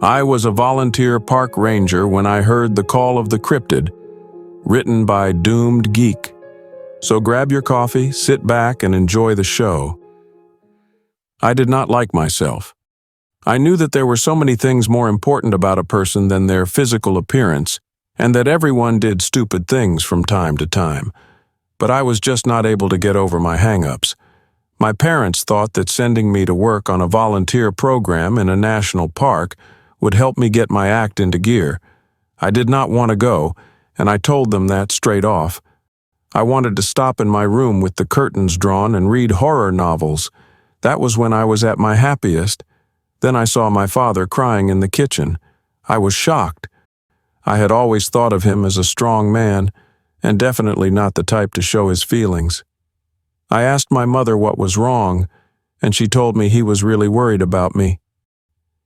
I was a volunteer park ranger when I heard the call of the cryptid, written by Doomed Geek. So grab your coffee, sit back, and enjoy the show. I did not like myself. I knew that there were so many things more important about a person than their physical appearance, and that everyone did stupid things from time to time. But I was just not able to get over my hang-ups. My parents thought that sending me to work on a volunteer program in a national park would help me get my act into gear. I did not want to go, and I told them that straight off. I wanted to stop in my room with the curtains drawn and read horror novels. That was when I was at my happiest. Then I saw my father crying in the kitchen. I was shocked. I had always thought of him as a strong man, and definitely not the type to show his feelings. I asked my mother what was wrong, and she told me he was really worried about me.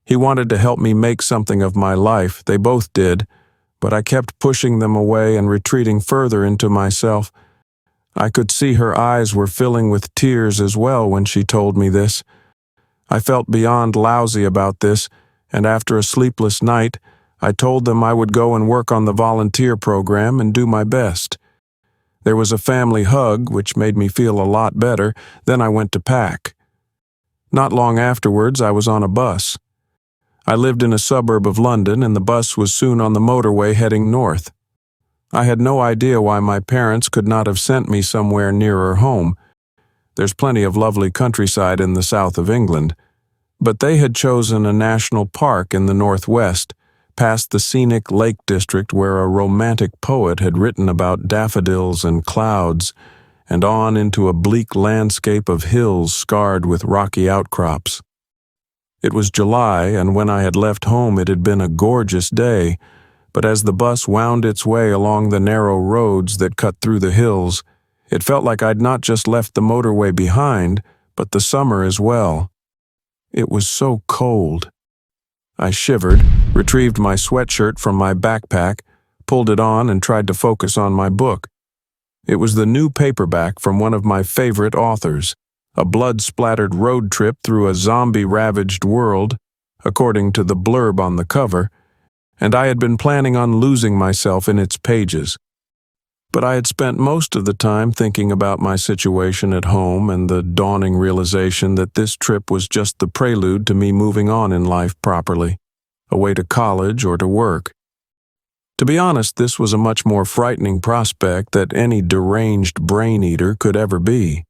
He wanted to help me make something of my life, they both did, but I kept pushing them away and retreating further into myself. I could see her eyes were filling with tears as well when she told me this. I felt beyond lousy about this, and after a sleepless night, I told them I would go and work on the volunteer program and do my best. There was a family hug, which made me feel a lot better. Then I went to pack. Not long afterwards, I was on a bus. I lived in a suburb of London, and the bus was soon on the motorway heading north. I had no idea why my parents could not have sent me somewhere nearer home. There's plenty of lovely countryside in the south of England. But they had chosen a national park in the northwest, past the scenic Lake District where a romantic poet had written about daffodils and clouds, and on into a bleak landscape of hills scarred with rocky outcrops. It was July, and when I had left home it had been a gorgeous day, but as the bus wound its way along the narrow roads that cut through the hills, it felt like I'd not just left the motorway behind, but the summer as well. It was so cold. I shivered, retrieved my sweatshirt from my backpack, pulled it on, and tried to focus on my book. It was the new paperback from one of my favorite authors, a blood-splattered road trip through a zombie-ravaged world, according to the blurb on the cover, and I had been planning on losing myself in its pages. But I had spent most of the time thinking about my situation at home and the dawning realization that this trip was just the prelude to me moving on in life properly, away to college or to work. To be honest, this was a much more frightening prospect than any deranged brain-eater could ever be.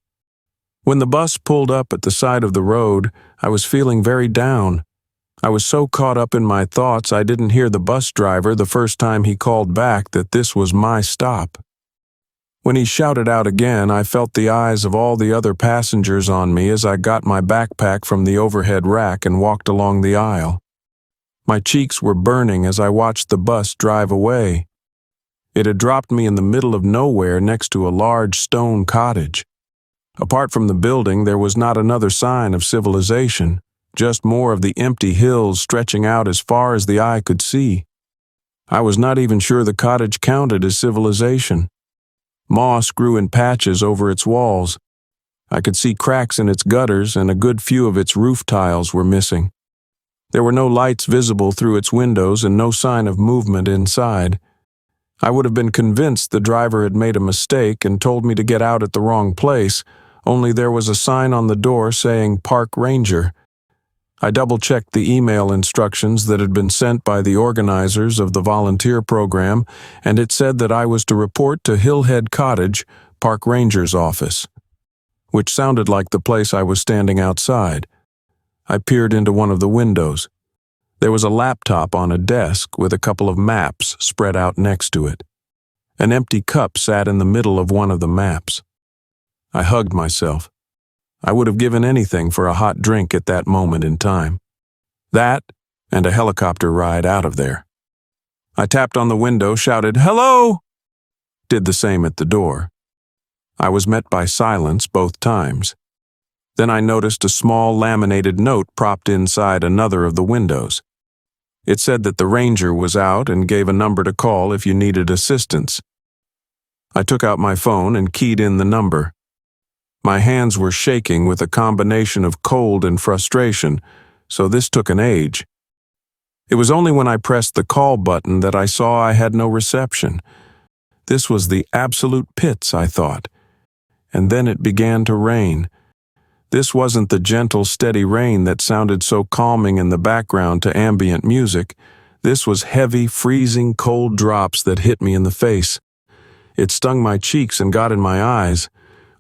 When the bus pulled up at the side of the road, I was feeling very down. I was so caught up in my thoughts I didn't hear the bus driver the first time he called back that this was my stop. When he shouted out again, I felt the eyes of all the other passengers on me as I got my backpack from the overhead rack and walked along the aisle. My cheeks were burning as I watched the bus drive away. It had dropped me in the middle of nowhere next to a large stone cottage. Apart from the building, there was not another sign of civilization, just more of the empty hills stretching out as far as the eye could see. I was not even sure the cottage counted as civilization. Moss grew in patches over its walls. I could see cracks in its gutters, and a good few of its roof tiles were missing. There were no lights visible through its windows and no sign of movement inside. I would have been convinced the driver had made a mistake and told me to get out at the wrong place, only there was a sign on the door saying Park Ranger. I double-checked the email instructions that had been sent by the organizers of the volunteer program, and it said that I was to report to Hillhead Cottage, Park Ranger's office, which sounded like the place I was standing outside. I peered into one of the windows. There was a laptop on a desk with a couple of maps spread out next to it. An empty cup sat in the middle of one of the maps. I hugged myself. I would have given anything for a hot drink at that moment in time. That, and a helicopter ride out of there. I tapped on the window, shouted, "Hello!" Did the same at the door. I was met by silence both times. Then I noticed a small laminated note propped inside another of the windows. It said that the ranger was out and gave a number to call if you needed assistance. I took out my phone and keyed in the number. My hands were shaking with a combination of cold and frustration, so this took an age. It was only when I pressed the call button that I saw I had no reception. This was the absolute pits, I thought. And then it began to rain. This wasn't the gentle, steady rain that sounded so calming in the background to ambient music. This was heavy, freezing, cold drops that hit me in the face. It stung my cheeks and got in my eyes.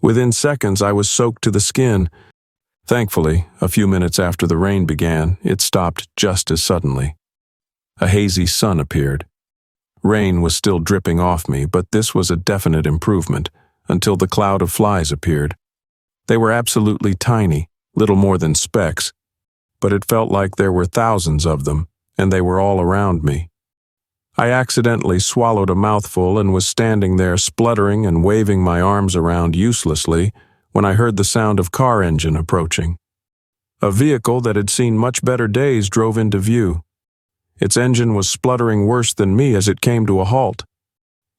Within seconds, I was soaked to the skin. Thankfully, a few minutes after the rain began, it stopped just as suddenly. A hazy sun appeared. Rain was still dripping off me, but this was a definite improvement, until the cloud of flies appeared. They were absolutely tiny, little more than specks, but it felt like there were thousands of them, and they were all around me. I accidentally swallowed a mouthful and was standing there spluttering and waving my arms around uselessly when I heard the sound of car engine approaching. A vehicle that had seen much better days drove into view. Its engine was spluttering worse than me as it came to a halt.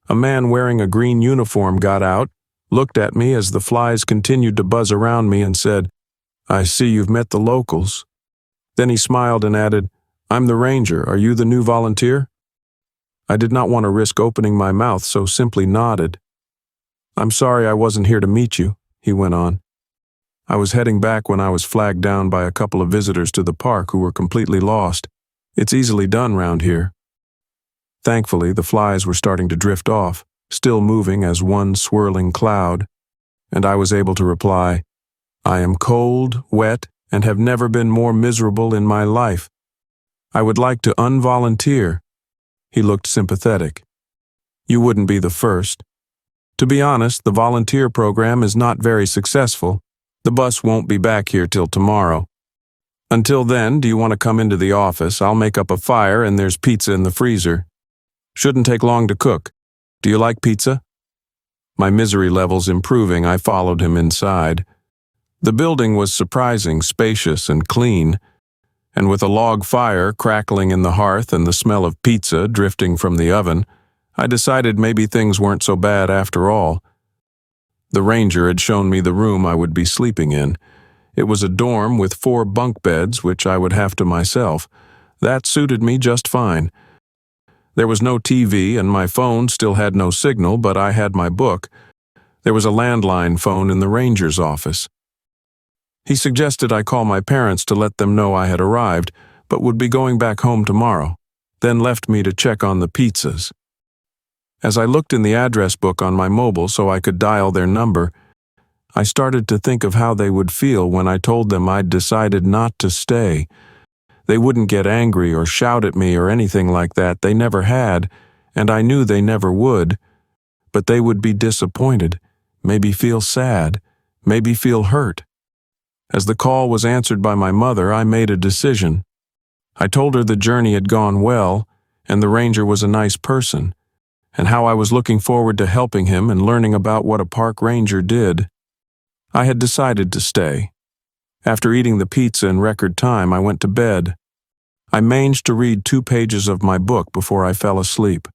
A man wearing a green uniform got out, looked at me as the flies continued to buzz around me and said, "I see you've met the locals." Then he smiled and added, "I'm the ranger. Are you the new volunteer?" I did not want to risk opening my mouth, so simply nodded. "I'm sorry I wasn't here to meet you," he went on. "I was heading back when I was flagged down by a couple of visitors to the park who were completely lost. It's easily done round here." Thankfully, the flies were starting to drift off, still moving as one swirling cloud, and I was able to reply, "I am cold, wet, and have never been more miserable in my life. I would like to unvolunteer." He looked sympathetic. "You wouldn't be the first. To be honest, the volunteer program is not very successful. The bus won't be back here till tomorrow. Until then, do you want to come into the office? I'll make up a fire and there's pizza in the freezer. Shouldn't take long to cook. Do you like pizza?" My misery levels improving, I followed him inside. The building was surprising, spacious, and clean, and with a log fire crackling in the hearth and the smell of pizza drifting from the oven, I decided maybe things weren't so bad after all. The ranger had shown me the room I would be sleeping in. It was a dorm with 4 bunk beds, which I would have to myself. That suited me just fine. There was no TV, and my phone still had no signal, but I had my book. There was a landline phone in the ranger's office. He suggested I call my parents to let them know I had arrived, but would be going back home tomorrow, then left me to check on the pizzas. As I looked in the address book on my mobile so I could dial their number, I started to think of how they would feel when I told them I'd decided not to stay. They wouldn't get angry or shout at me or anything like that. They never had, and I knew they never would. But they would be disappointed, maybe feel sad, maybe feel hurt. As the call was answered by my mother, I made a decision. I told her the journey had gone well, and the ranger was a nice person, and how I was looking forward to helping him and learning about what a park ranger did. I had decided to stay. After eating the pizza in record time, I went to bed. I managed to read 2 pages of my book before I fell asleep.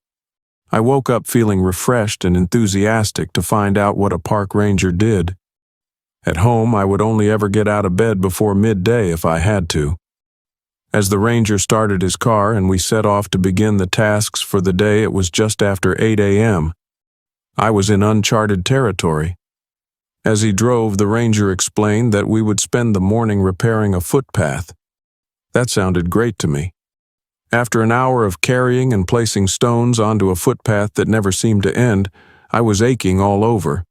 I woke up feeling refreshed and enthusiastic to find out what a park ranger did. At home, I would only ever get out of bed before midday if I had to. As the ranger started his car and we set off to begin the tasks for the day, it was just after 8 a.m. I was in uncharted territory. As he drove, the ranger explained that we would spend the morning repairing a footpath. That sounded great to me. After an hour of carrying and placing stones onto a footpath that never seemed to end, I was aching all over.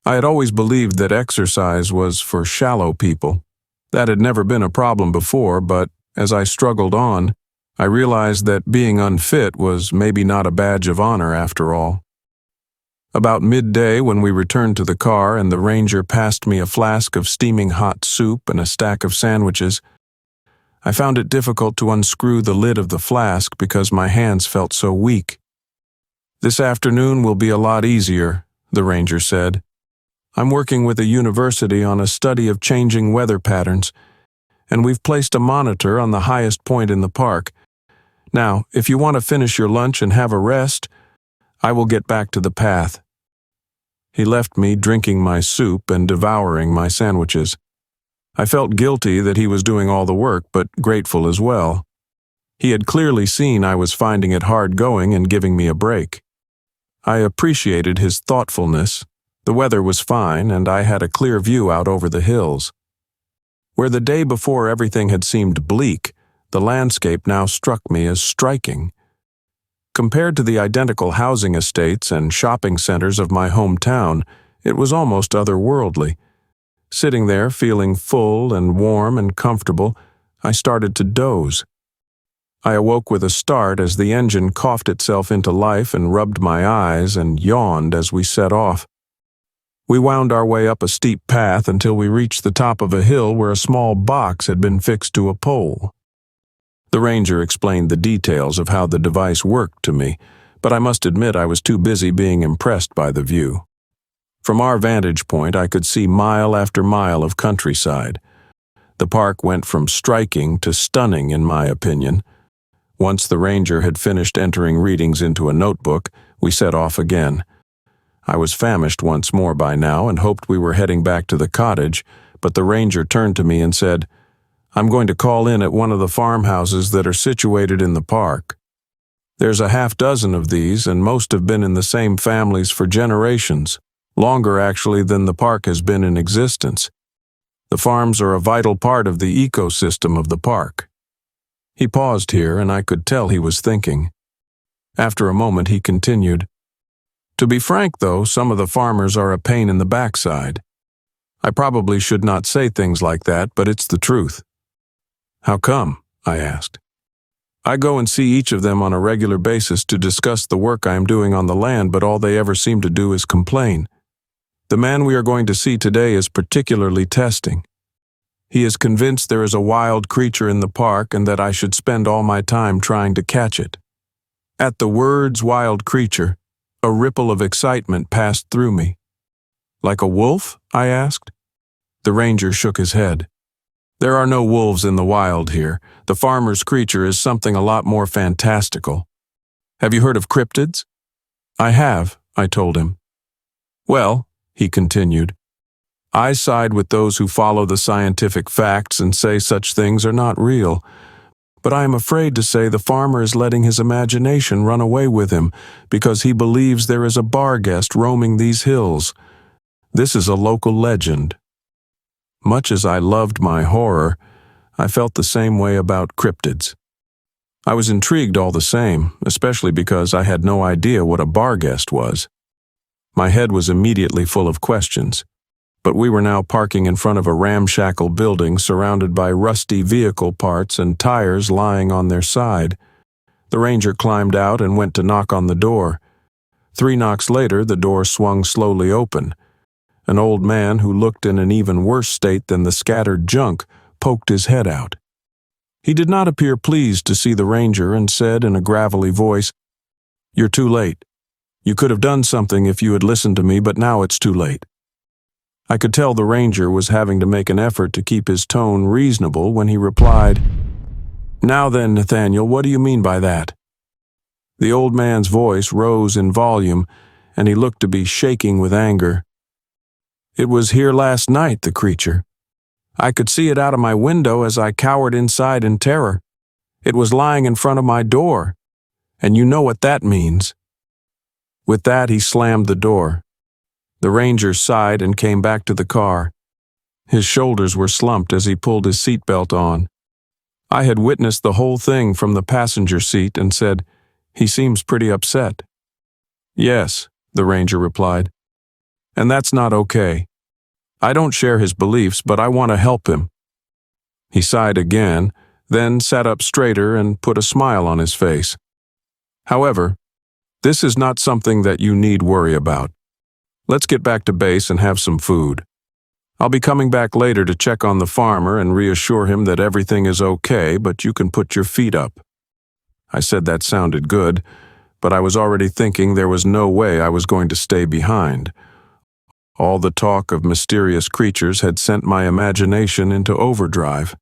I had always believed that exercise was for shallow people. That had never been a problem before, but as I struggled on, I realized that being unfit was maybe not a badge of honor after all. About midday, when we returned to the car and the ranger passed me a flask of steaming hot soup and a stack of sandwiches, I found it difficult to unscrew the lid of the flask because my hands felt so weak. "This afternoon will be a lot easier," the ranger said. "I'm working with a university on a study of changing weather patterns, and we've placed a monitor on the highest point in the park. Now, if you want to finish your lunch and have a rest, I will get back to the path." He left me drinking my soup and devouring my sandwiches. I felt guilty that he was doing all the work, but grateful as well. He had clearly seen I was finding it hard going and giving me a break. I appreciated his thoughtfulness. The weather was fine, and I had a clear view out over the hills. Where the day before everything had seemed bleak, the landscape now struck me as striking. Compared to the identical housing estates and shopping centers of my hometown, it was almost otherworldly. Sitting there, feeling full and warm and comfortable, I started to doze. I awoke with a start as the engine coughed itself into life and rubbed my eyes and yawned as we set off. We wound our way up a steep path until we reached the top of a hill where a small box had been fixed to a pole. The ranger explained the details of how the device worked to me, but I must admit I was too busy being impressed by the view. From our vantage point, I could see mile after mile of countryside. The park went from striking to stunning, in my opinion. Once the ranger had finished entering readings into a notebook, we set off again. I was famished once more by now and hoped we were heading back to the cottage, but the ranger turned to me and said, "I'm going to call in at one of the farmhouses that are situated in the park. There's a half-dozen of these, and most have been in the same families for generations, longer actually than the park has been in existence. The farms are a vital part of the ecosystem of the park." He paused here, and I could tell he was thinking. After a moment, he continued, "To be frank, though, some of the farmers are a pain in the backside. I probably should not say things like that, but it's the truth." "How come?" I asked. "I go and see each of them on a regular basis to discuss the work I am doing on the land, but all they ever seem to do is complain. The man we are going to see today is particularly testing. He is convinced there is a wild creature in the park and that I should spend all my time trying to catch it." At the words "wild creature," a ripple of excitement passed through me. "Like a wolf?" I asked. The ranger shook his head. "There are no wolves in the wild here. The farmer's creature is something a lot more fantastical. Have you heard of cryptids?" "I have," I told him. "Well," he continued, "I side with those who follow the scientific facts and say such things are not real. But I am afraid to say the farmer is letting his imagination run away with him because he believes there is a Barghest roaming these hills. This is a local legend." Much as I loved my horror, I felt the same way about cryptids. I was intrigued all the same, especially because I had no idea what a Barghest was. My head was immediately full of questions. But we were now parking in front of a ramshackle building surrounded by rusty vehicle parts and tires lying on their side. The ranger climbed out and went to knock on the door. 3 knocks later, the door swung slowly open. An old man who looked in an even worse state than the scattered junk poked his head out. He did not appear pleased to see the ranger and said in a gravelly voice, "You're too late. You could have done something if you had listened to me, but now it's too late." I could tell the ranger was having to make an effort to keep his tone reasonable when he replied, "Now then, Nathaniel, what do you mean by that?" The old man's voice rose in volume, and he looked to be shaking with anger. "It was here last night, the creature. I could see it out of my window as I cowered inside in terror. It was lying in front of my door, and you know what that means." With that, he slammed the door. The ranger sighed and came back to the car. His shoulders were slumped as he pulled his seatbelt on. I had witnessed the whole thing from the passenger seat and said, "He seems pretty upset." "Yes," the ranger replied. "And that's not okay. I don't share his beliefs, but I want to help him." He sighed again, then sat up straighter and put a smile on his face. "However, this is not something that you need worry about. Let's get back to base and have some food. I'll be coming back later to check on the farmer and reassure him that everything is okay, but you can put your feet up." I said that sounded good, but I was already thinking there was no way I was going to stay behind. All the talk of mysterious creatures had sent my imagination into overdrive.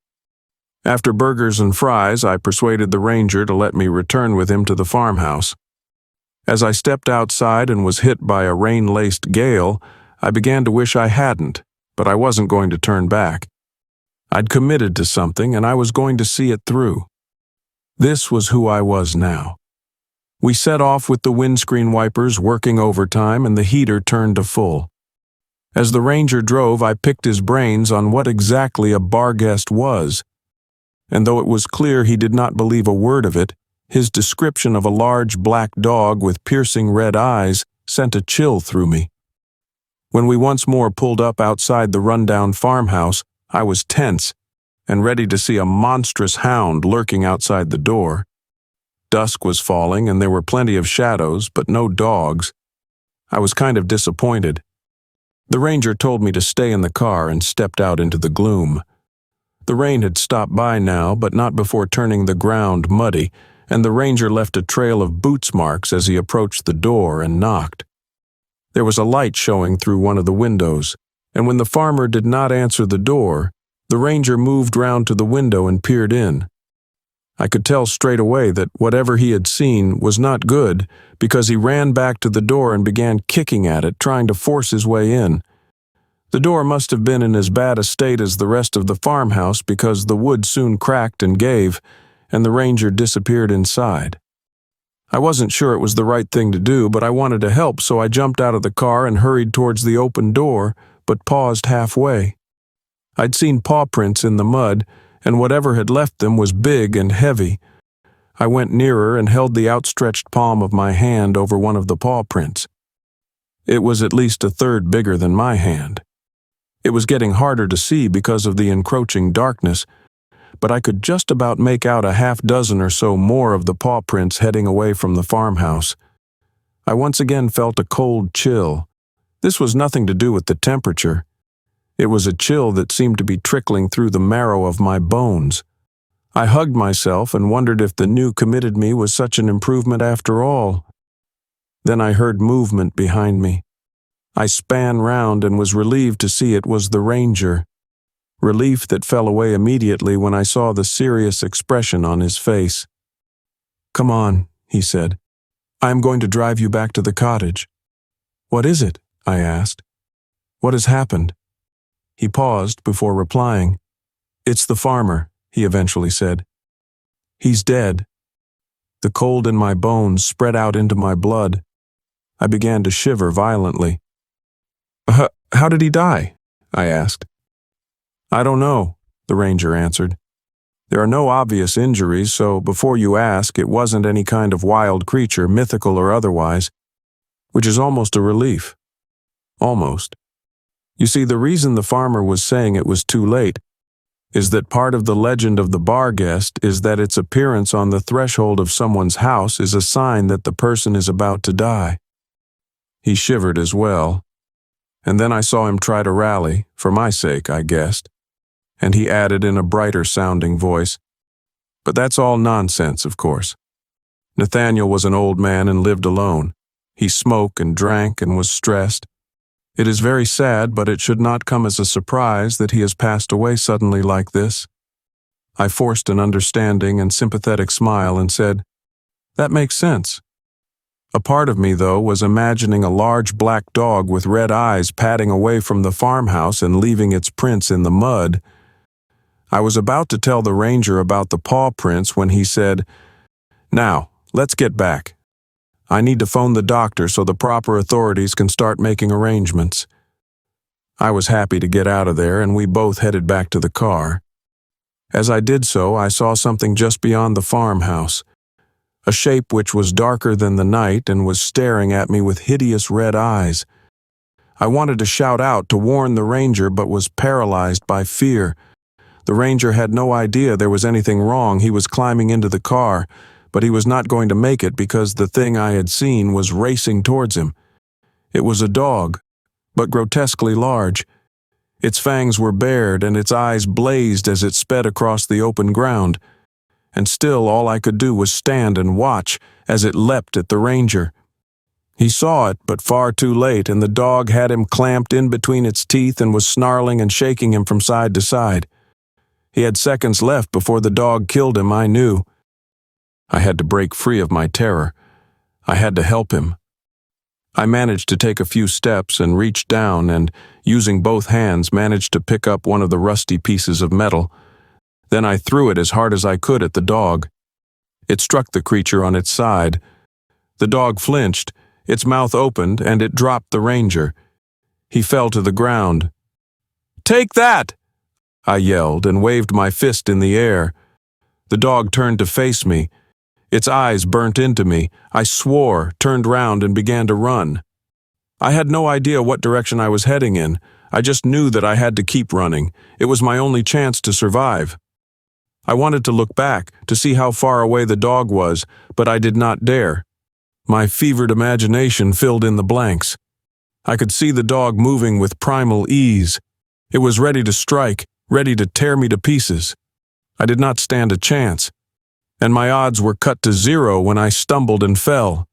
After burgers and fries, I persuaded the ranger to let me return with him to the farmhouse. As I stepped outside and was hit by a rain-laced gale, I began to wish I hadn't, but I wasn't going to turn back. I'd committed to something, and I was going to see it through. This was who I was now. We set off with the windscreen wipers working overtime and the heater turned to full. As the ranger drove, I picked his brains on what exactly a Barghest was, and though it was clear he did not believe a word of it, his description of a large black dog with piercing red eyes sent a chill through me. When we once more pulled up outside the rundown farmhouse, I was tense and ready to see a monstrous hound lurking outside the door. Dusk was falling and there were plenty of shadows, but no dogs. I was kind of disappointed. The ranger told me to stay in the car and stepped out into the gloom. The rain had stopped by now, but not before turning the ground muddy, and the ranger left a trail of boots marks as he approached the door and knocked. There was a light showing through one of the windows, and when the farmer did not answer the door, the ranger moved round to the window and peered in. I could tell straight away that whatever he had seen was not good, because he ran back to the door and began kicking at it, trying to force his way in. The door must have been in as bad a state as the rest of the farmhouse, because the wood soon cracked and gave, and the ranger disappeared inside. I wasn't sure it was the right thing to do, but I wanted to help, so I jumped out of the car and hurried towards the open door, but paused halfway. I'd seen paw prints in the mud, and whatever had left them was big and heavy. I went nearer and held the outstretched palm of my hand over one of the paw prints. It was at least a third bigger than my hand. It was getting harder to see because of the encroaching darkness, but I could just about make out a half dozen or so more of the paw prints heading away from the farmhouse. I once again felt a cold chill. This was nothing to do with the temperature. It was a chill that seemed to be trickling through the marrow of my bones. I hugged myself and wondered if the new committed me was such an improvement after all. Then I heard movement behind me. I span round and was relieved to see it was the ranger. Relief that fell away immediately when I saw the serious expression on his face. "Come on," he said. "I am going to drive you back to the cottage." "What is it?" I asked. "What has happened?" He paused before replying. "It's the farmer," he eventually said. "He's dead." The cold in my bones spread out into my blood. I began to shiver violently. How did he die?" I asked. "I don't know," the ranger answered. "There are no obvious injuries, so before you ask, it wasn't any kind of wild creature, mythical or otherwise, which is almost a relief. Almost. You see, the reason the farmer was saying it was too late is that part of the legend of the Barghest is that its appearance on the threshold of someone's house is a sign that the person is about to die." He shivered as well, and then I saw him try to rally, for my sake, I guessed, and he added in a brighter-sounding voice, "But that's all nonsense, of course. Nathaniel was an old man and lived alone. He smoked and drank and was stressed. It is very sad, but it should not come as a surprise that he has passed away suddenly like this." I forced an understanding and sympathetic smile and said, "That makes sense." A part of me, though, was imagining a large black dog with red eyes padding away from the farmhouse and leaving its prints in the mud. I was about to tell the ranger about the paw prints when he said, "Now, let's get back. I need to phone the doctor so the proper authorities can start making arrangements." I was happy to get out of there, and we both headed back to the car. As I did so, I saw something just beyond the farmhouse, a shape which was darker than the night and was staring at me with hideous red eyes. I wanted to shout out to warn the ranger, but was paralyzed by fear. The ranger had no idea there was anything wrong. He was climbing into the car, but he was not going to make it because the thing I had seen was racing towards him. It was a dog, but grotesquely large. Its fangs were bared and its eyes blazed as it sped across the open ground. And still all I could do was stand and watch as it leapt at the ranger. He saw it, but far too late, and the dog had him clamped in between its teeth and was snarling and shaking him from side to side. He had seconds left before the dog killed him, I knew. I had to break free of my terror. I had to help him. I managed to take a few steps and reached down and, using both hands, managed to pick up one of the rusty pieces of metal. Then I threw it as hard as I could at the dog. It struck the creature on its side. The dog flinched, its mouth opened, and it dropped the ranger. He fell to the ground. "Take that!" I yelled and waved my fist in the air. The dog turned to face me. Its eyes burnt into me. I swore, turned round, and began to run. I had no idea what direction I was heading in. I just knew that I had to keep running. It was my only chance to survive. I wanted to look back, to see how far away the dog was, but I did not dare. My fevered imagination filled in the blanks. I could see the dog moving with primal ease. It was ready to strike, ready to tear me to pieces. I did not stand a chance, and my odds were cut to 0 when I stumbled and fell.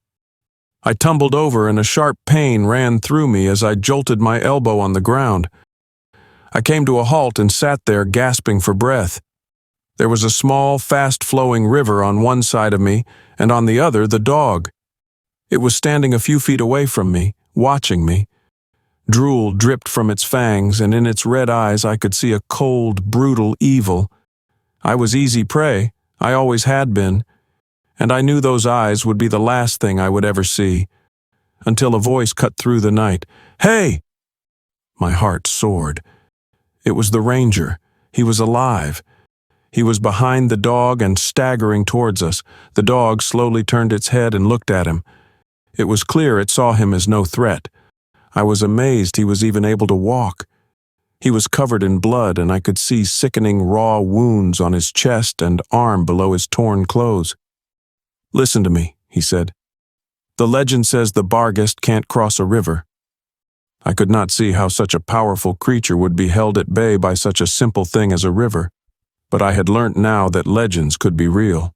I tumbled over and a sharp pain ran through me as I jolted my elbow on the ground. I came to a halt and sat there gasping for breath. There was a small, fast-flowing river on one side of me, and on the other the dog. It was standing a few feet away from me, watching me. Drool dripped from its fangs, and in its red eyes I could see a cold, brutal evil. I was easy prey, I always had been, and I knew those eyes would be the last thing I would ever see, until a voice cut through the night. "Hey!" My heart soared. It was the ranger. He was alive. He was behind the dog and staggering towards us. The dog slowly turned its head and looked at him. It was clear it saw him as no threat. I was amazed he was even able to walk. He was covered in blood, and I could see sickening raw wounds on his chest and arm below his torn clothes. "Listen to me," he said. "The legend says the Barghest can't cross a river." I could not see how such a powerful creature would be held at bay by such a simple thing as a river, but I had learnt now that legends could be real.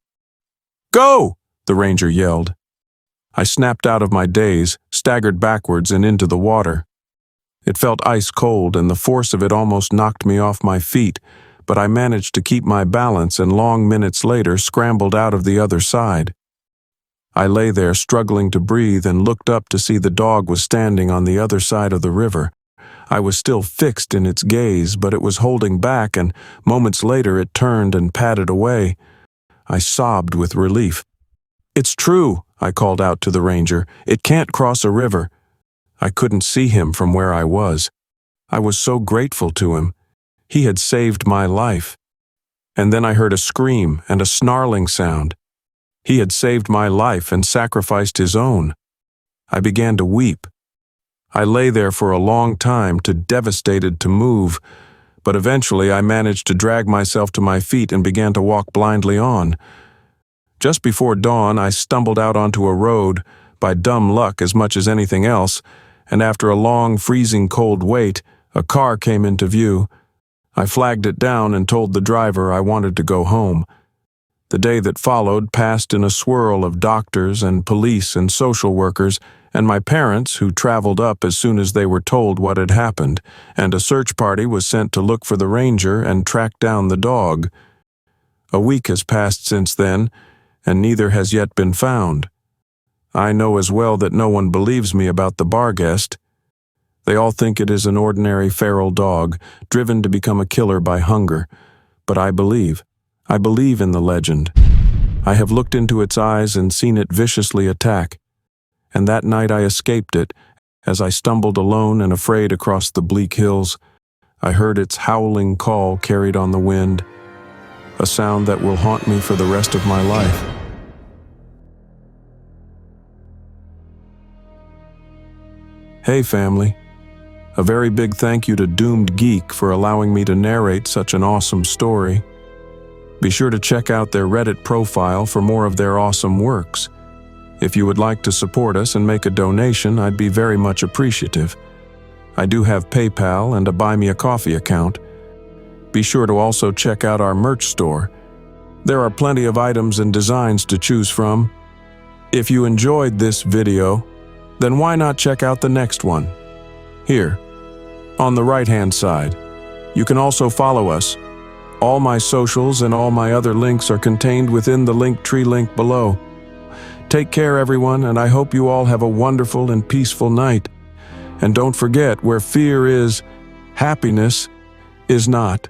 "Go!" the ranger yelled. I snapped out of my daze, staggered backwards and into the water. It felt ice cold, and the force of it almost knocked me off my feet, but I managed to keep my balance and long minutes later scrambled out of the other side. I lay there struggling to breathe and looked up to see the dog was standing on the other side of the river. I was still fixed in its gaze, but it was holding back, and moments later it turned and padded away. I sobbed with relief. "It's true," I called out to the ranger. "It can't cross a river." I couldn't see him from where I was. I was so grateful to him. He had saved my life. And then I heard a scream and a snarling sound. He had saved my life and sacrificed his own. I began to weep. I lay there for a long time, too devastated to move, but eventually I managed to drag myself to my feet and began to walk blindly on. Just before dawn, I stumbled out onto a road, by dumb luck as much as anything else, and after a long, freezing cold wait, a car came into view. I flagged it down and told the driver I wanted to go home. The day that followed passed in a swirl of doctors and police and social workers, and my parents, who traveled up as soon as they were told what had happened, and a search party was sent to look for the ranger and track down the dog. A week has passed since then, and neither has yet been found. I know as well that no one believes me about the Barghest. They all think it is an ordinary feral dog, driven to become a killer by hunger. But I believe in the legend. I have looked into its eyes and seen it viciously attack. And that night I escaped it, as I stumbled alone and afraid across the bleak hills. I heard its howling call carried on the wind, a sound that will haunt me for the rest of my life. Hey family, a very big thank you to Doomed Geek for allowing me to narrate such an awesome story. Be sure to check out their Reddit profile for more of their awesome works. If you would like to support us and make a donation, I'd be very much appreciative. I do have PayPal and a Buy Me a Coffee account. Be sure to also check out our merch store. There are plenty of items and designs to choose from. If you enjoyed this video, then why not check out the next one? Here, on the right-hand side. You can also follow us. All my socials and all my other links are contained within the Linktree link below. Take care, everyone, and I hope you all have a wonderful and peaceful night. And don't forget, where fear is, happiness is not.